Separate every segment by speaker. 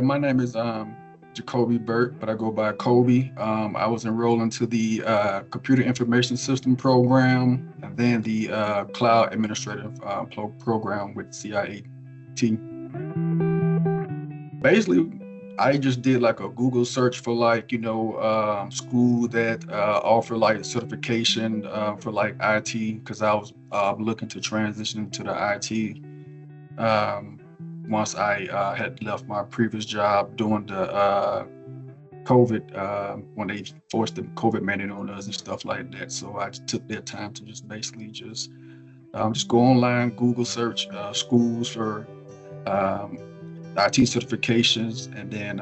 Speaker 1: My name is Jacobi Burt, but I go by Kobe. I was enrolled into the Computer Information System program and then the Cloud Administrative program with CIAT. Basically, I just did like a Google search for school that offer like certification for like IT because I was looking to transition to the IT um, once I had left my previous job doing the COVID when they forced the COVID mandate on us and stuff like that. So I just took that time to just basically just go online, Google search schools for um, IT certifications, and then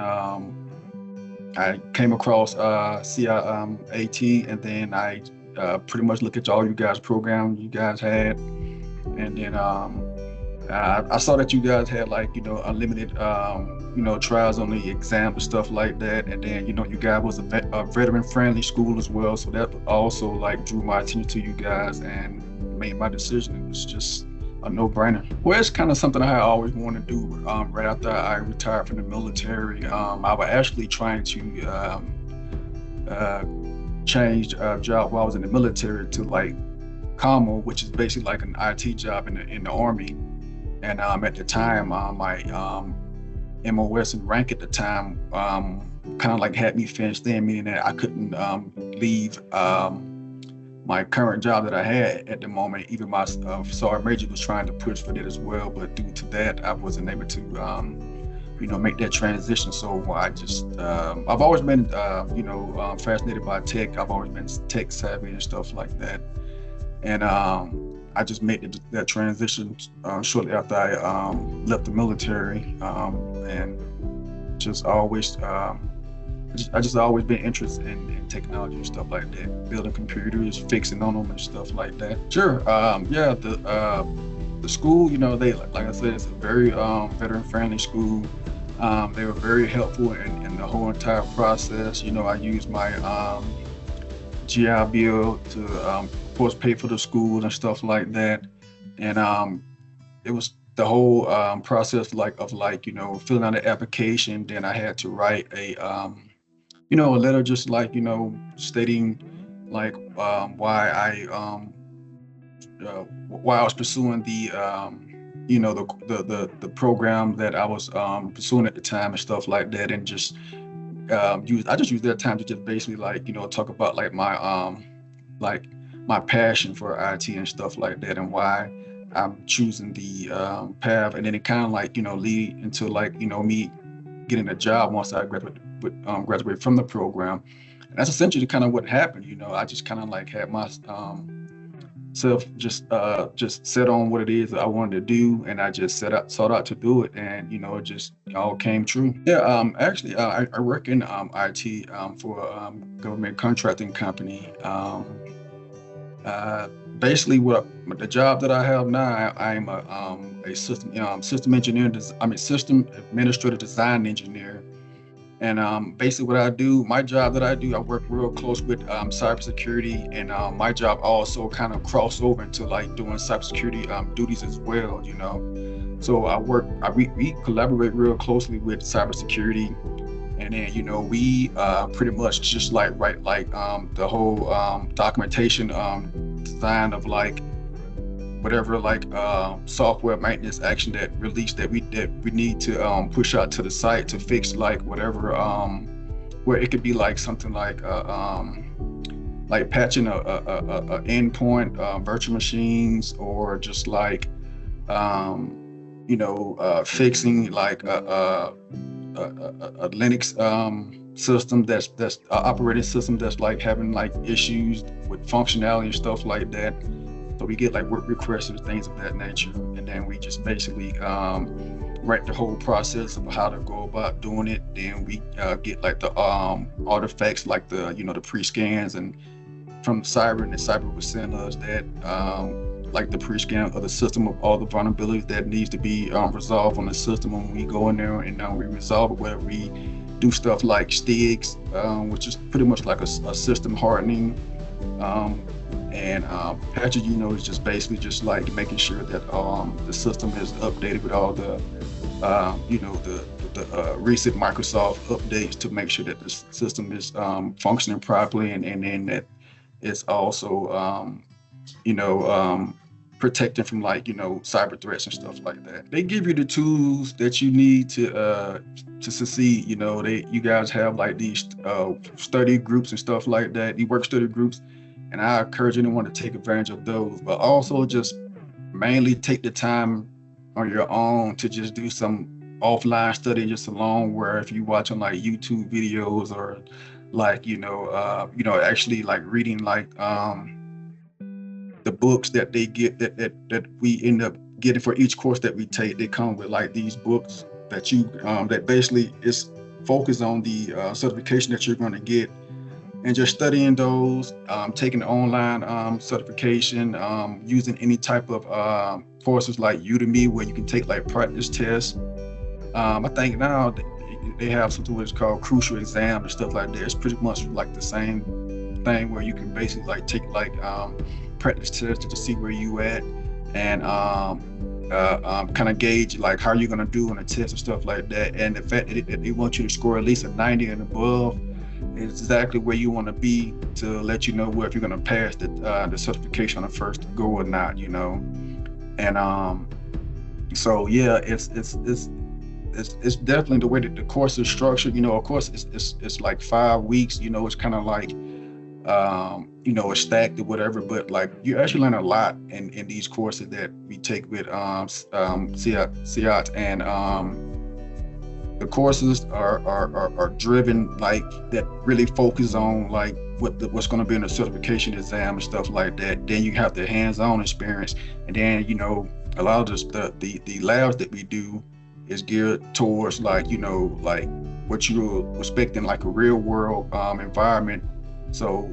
Speaker 1: I came across CIAT, and then I pretty much looked at all you guys' program you guys had, and then I saw that you guys had like unlimited trials on the exam and stuff like that, and then you guys was a veteran friendly school as well, so that also like drew my attention to you guys and made my decision. It was just a no-brainer. Well, it's kind of something I always wanted to do. Right after I retired from the military, I was actually trying to uh, change job while I was in the military to like commo, which is basically like an IT job in the army. And at the time, my MOS and rank at the time kind of like had me fenced in, meaning that I couldn't leave my current job that I had at the moment. Even my sergeant major was trying to push for that as well, but due to that, I wasn't able to make that transition. So I've always been fascinated by tech. I've always been tech savvy and stuff like that. And I just made that transition shortly after I left the military, and just always, I just always been interested in technology and stuff like that, building computers, fixing on them and stuff like that. Sure, yeah, the school, they like I said, it's a very veteran-friendly school. They were very helpful in the whole entire process. I used my GI Bill to, of course, pay for the schools and stuff like that. And it was the whole process filling out an application. Then I had to write a letter just stating like why I was pursuing the program that I was pursuing at the time and stuff like that, and just I just used that time to just basically talk about like my passion for IT and stuff like that, and why I'm choosing the path, and then it kind of lead into me getting a job once I graduate from the program. And that's essentially kind of what happened. I just kind of had my self just set on what it is that I wanted to do, and I just sought out to do it, and it just all came true. Yeah, actually, I work in IT for a government contracting company. Basically, what the job that I have now, I'm a system engineer. System administrative design engineer. And basically, what I do, my job that I do, I work real close with cybersecurity, and my job also kind of cross over into doing cybersecurity duties as well. So we collaborate real closely with cybersecurity, and then we pretty much just write the whole documentation design of whatever software maintenance action that we need to push out to the site to fix whatever where it could be something like patching a endpoint virtual machines, or just fixing a Linux system that's operating system that's having issues with functionality and stuff like that. So we get work requests and things of that nature, and then we just basically write the whole process of how to go about doing it. Then we get the artifacts, the pre-scans, and from cyber, and the cyber will send us that the pre-scan of the system of all the vulnerabilities that needs to be resolved on the system. When we go in there and we resolve it, where we do stuff like STIGs, which is pretty much like a system hardening. And patching, is just basically just making sure that the system is updated with all the the recent Microsoft updates to make sure that the system is functioning properly, and then that it's also you know, protecting from like, cyber threats and stuff like that. They give you the tools that you need to succeed. You guys have like these study groups and stuff like that. You work study groups, and I encourage anyone to take advantage of those, but also just mainly take the time on your own to just do some offline study just alone, where if you watching like YouTube videos or like actually like reading like the books that they get that we end up getting for each course that we take. They come with like these books that you that basically is focused on the certification that you're going to get, and just studying those, taking the online certification, using any type of courses like Udemy where you can take like practice tests. I think now they have something which is called crucial exam and stuff like that. It's pretty much like the same thing where you can basically like take like practice tests to see where you at, and kind of gauge like how you're gonna do on a test and stuff like that. And the fact that they want you to score at least a 90 and above is exactly where you want to be to let you know whether you're gonna pass the certification on the first go or not. And so yeah, it's definitely the way that the course is structured. Of course it's like 5 weeks. It's kind of like it's stacked or whatever, but like you actually learn a lot in these courses that we take with CIAT, and the courses are driven like that really focus on like what's going to be in the certification exam and stuff like that. Then you have the hands-on experience, and then a lot of the labs that we do is geared towards like like what you're expecting, like a real world environment. So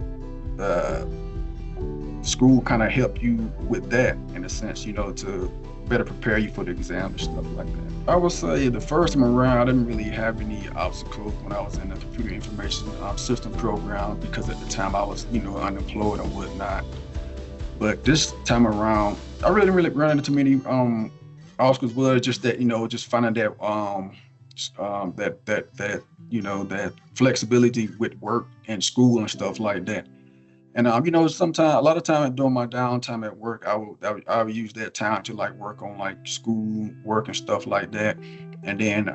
Speaker 1: school kind of help you with that in a sense, to better prepare you for the exam and stuff like that. I would say the first time around, I didn't really have any obstacles when I was in the computer information system program, because at the time I was, unemployed and whatnot. But this time around, I really run into many obstacles. Was just that, just finding that that flexibility with work and school and stuff like that. And sometimes, a lot of time during my downtime at work, I would use that time to like work on like school work and stuff like that. And then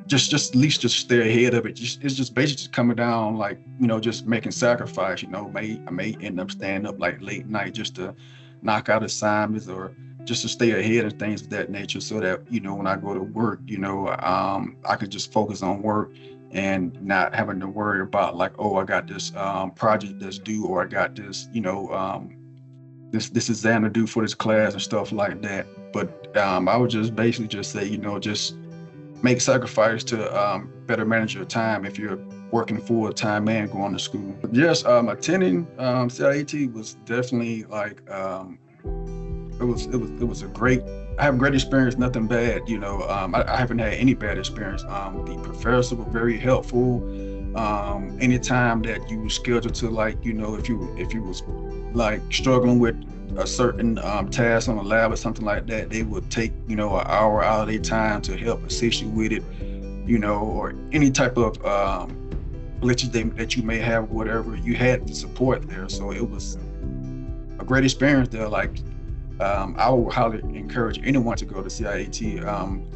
Speaker 1: just at least just stay ahead of it. It's just basically just coming down like, just making sacrifice. I may end up staying up like late night just to knock out assignments, or just to stay ahead and things of that nature, so that when I go to work, I could just focus on work and not having to worry about like, oh, I got this project that's due, or I got this this exam to do for this class and stuff like that. But I would just basically just say, just make sacrifice to better manage your time if you're working full time and going to school. Yes, attending CIAT was definitely like it was a great. I have a great experience, nothing bad. I haven't had any bad experience. The professors were very helpful. Anytime that you were scheduled to like, if you was like struggling with a certain task on a lab or something like that, they would take an hour out of their time to help assist you with it, or any type of glitches that you may have, whatever. You had the support there, so it was a great experience there. Like, I would highly encourage anyone to go to CIAT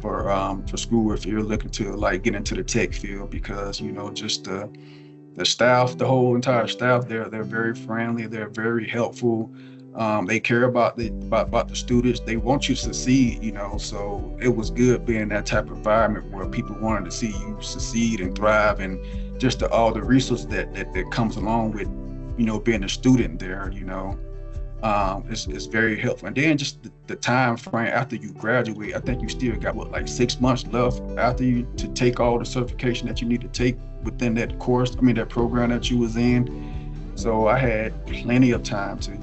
Speaker 1: for school if you're looking to like get into the tech field, because just the staff, the whole entire staff, they're very friendly, they're very helpful. They care about the students. They want you to succeed, so it was good being in that type of environment where people wanted to see you succeed and thrive, and just all the resources that comes along with being a student there. It's very helpful. And then just the time frame after you graduate, I think you still got like 6 months left after you to take all the certification that you need to take within that course, that program that you was in. So I had plenty of time to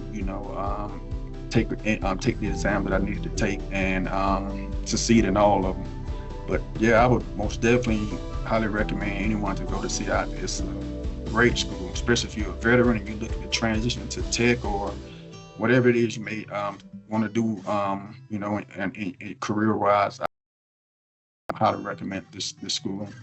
Speaker 1: take the exam that I needed to take, and succeed in all of them. But yeah, I would most definitely highly recommend anyone to go to CIAT. It's a great school, especially if you're a veteran and you're looking to transition to tech or whatever it is you may want to do, and career-wise. highly recommend this schooling.